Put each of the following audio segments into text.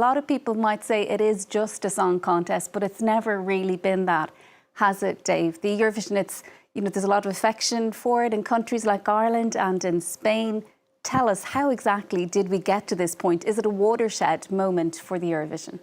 lot of people might say it is just a song contest, but it's never really been that, has it, Dave? The Eurovision, there's a lot of affection for it in countries like Ireland and in Spain. Tell us, how exactly did we get to this point? Is it a watershed moment for the Eurovision?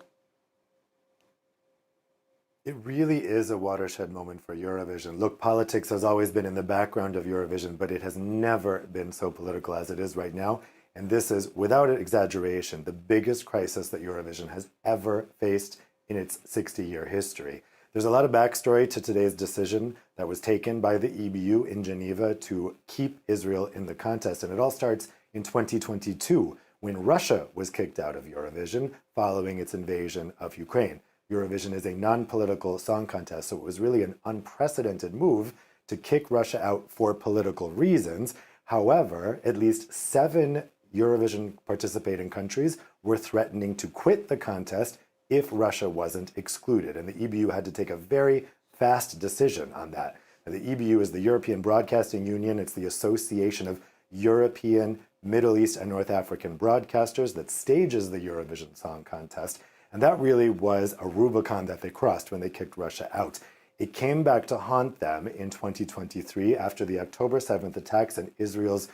It really is a watershed moment for Eurovision. Look, politics has always been in the background of Eurovision, but it has never been so political as it is right now. And this is, without exaggeration, the biggest crisis that Eurovision has ever faced in its 60-year history. There's a lot of backstory to today's decision that was taken by the EBU in Geneva to keep Israel in the contest. And it all starts in 2022, when Russia was kicked out of Eurovision following its invasion of Ukraine. Eurovision is a non-political song contest, so it was really an unprecedented move to kick Russia out for political reasons. However, at least 7 Eurovision participating countries were threatening to quit the contest if Russia wasn't excluded, and the EBU had to take a very fast decision on that. Now, the EBU is the European Broadcasting Union. It's the Association of European, Middle East, and North African broadcasters that stages the Eurovision Song Contest. And that really was a Rubicon that they crossed when they kicked Russia out. It came back to haunt them in 2023 after the October 7th attacks and Israel's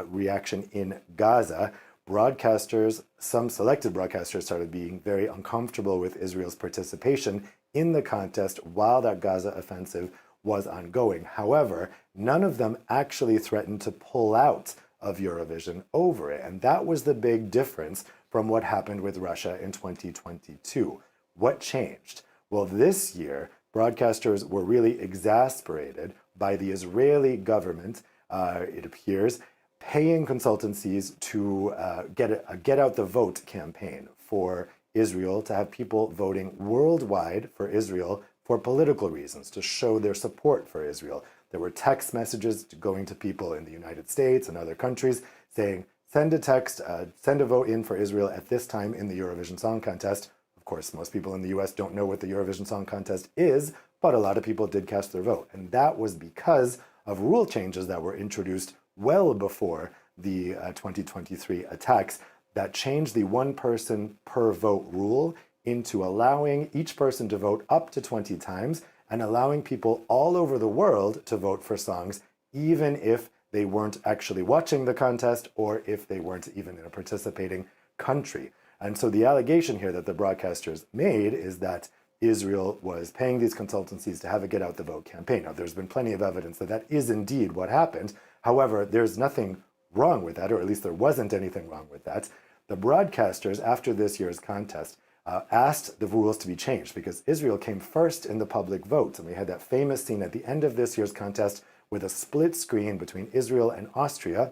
reaction in Gaza. Broadcasters, some selected broadcasters, started being very uncomfortable with Israel's participation in the contest while that Gaza offensive was ongoing. However, none of them actually threatened to pull out of Eurovision over it. And that was the big difference from what happened with Russia in 2022. What changed? Well, this year, broadcasters were really exasperated by the Israeli government, it appears, paying consultancies to get a Get Out the Vote campaign for Israel, to have people voting worldwide for Israel for political reasons, to show their support for Israel. There were text messages going to people in the United States and other countries saying, send a text, send a vote in for Israel at this time in the Eurovision Song Contest. Of course, most people in the US don't know what the Eurovision Song Contest is, but a lot of people did cast their vote. And that was because of rule changes that were introduced well before the 2023 attacks that changed the one person per vote rule into allowing each person to vote up to 20 times and allowing people all over the world to vote for songs, even if they weren't actually watching the contest or if they weren't even in a participating country. And so the allegation here that the broadcasters made is that Israel was paying these consultancies to have a Get Out the Vote campaign. Now, there's been plenty of evidence that that is indeed what happened. However, there's nothing wrong with that, or at least there wasn't anything wrong with that. The broadcasters, after this year's contest, asked the rules to be changed because Israel came first in the public vote. And we had that famous scene at the end of this year's contest with a split screen between Israel and Austria.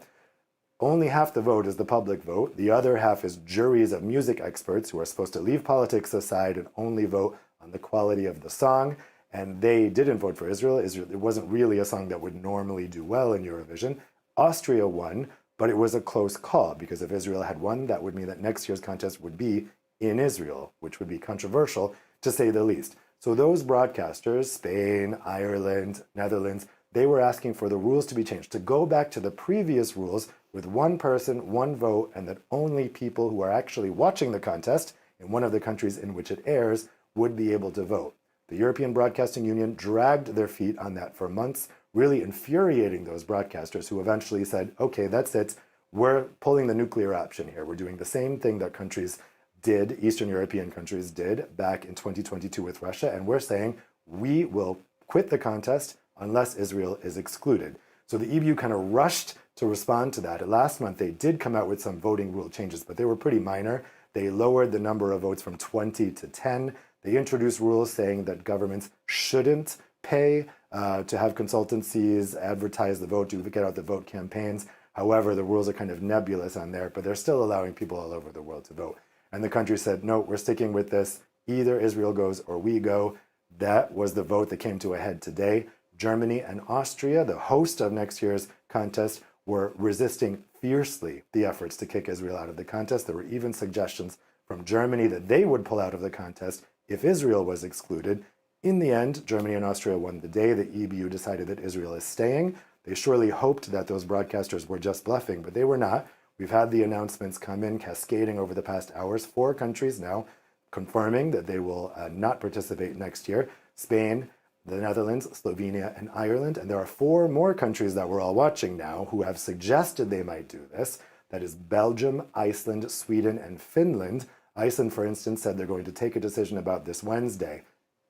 Only half the vote is the public vote. The other half is juries of music experts who are supposed to leave politics aside and only vote on the quality of the song. And they didn't vote for Israel. It wasn't really a song that would normally do well in Eurovision. Austria won, but it was a close call because if Israel had won, that would mean that next year's contest would be in Israel, which would be controversial to say the least. So those broadcasters, Spain, Ireland, Netherlands, they were asking for the rules to be changed, to go back to the previous rules with one person, one vote, and that only people who are actually watching the contest in one of the countries in which it airs would be able to vote. The European Broadcasting Union dragged their feet on that for months, really infuriating those broadcasters who eventually said, okay, that's it. We're pulling the nuclear option here. We're doing the same thing that countries did, Eastern European countries did back in 2022 with Russia, and we're saying we will quit the contest unless Israel is excluded. So the EBU kind of rushed to respond to that. Last month, they did come out with some voting rule changes, but they were pretty minor. They lowered the number of votes from 20 to 10. They introduced rules saying that governments shouldn't pay to have consultancies advertise the vote, do Get Out the Vote campaigns. However, the rules are kind of nebulous on there, but they're still allowing people all over the world to vote. And the country said, no, we're sticking with this. Either Israel goes or we go. That was the vote that came to a head today. Germany and Austria, the host of next year's contest, were resisting fiercely the efforts to kick Israel out of the contest. There were even suggestions from Germany that they would pull out of the contest if Israel was excluded. In the end, Germany and Austria won the day. The EBU decided that Israel is staying. They surely hoped that those broadcasters were just bluffing, but they were not. We've had the announcements come in cascading over the past hours. 4 countries now confirming that they will not participate next year. Spain, the Netherlands, Slovenia, and Ireland. And there are 4 more countries that we're all watching now who have suggested they might do this. That is Belgium, Iceland, Sweden, and Finland. Iceland, for instance, said they're going to take a decision about this Wednesday.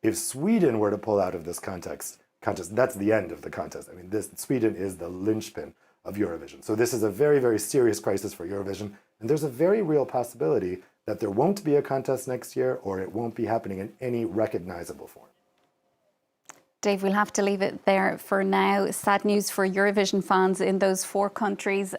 If Sweden were to pull out of this contest, that's the end of the contest. I mean, Sweden is the linchpin of Eurovision. So this is a very, very serious crisis for Eurovision. And there's a very real possibility that there won't be a contest next year, or it won't be happening in any recognizable form. Dave, we'll have to leave it there for now. Sad news for Eurovision fans in those 4 countries.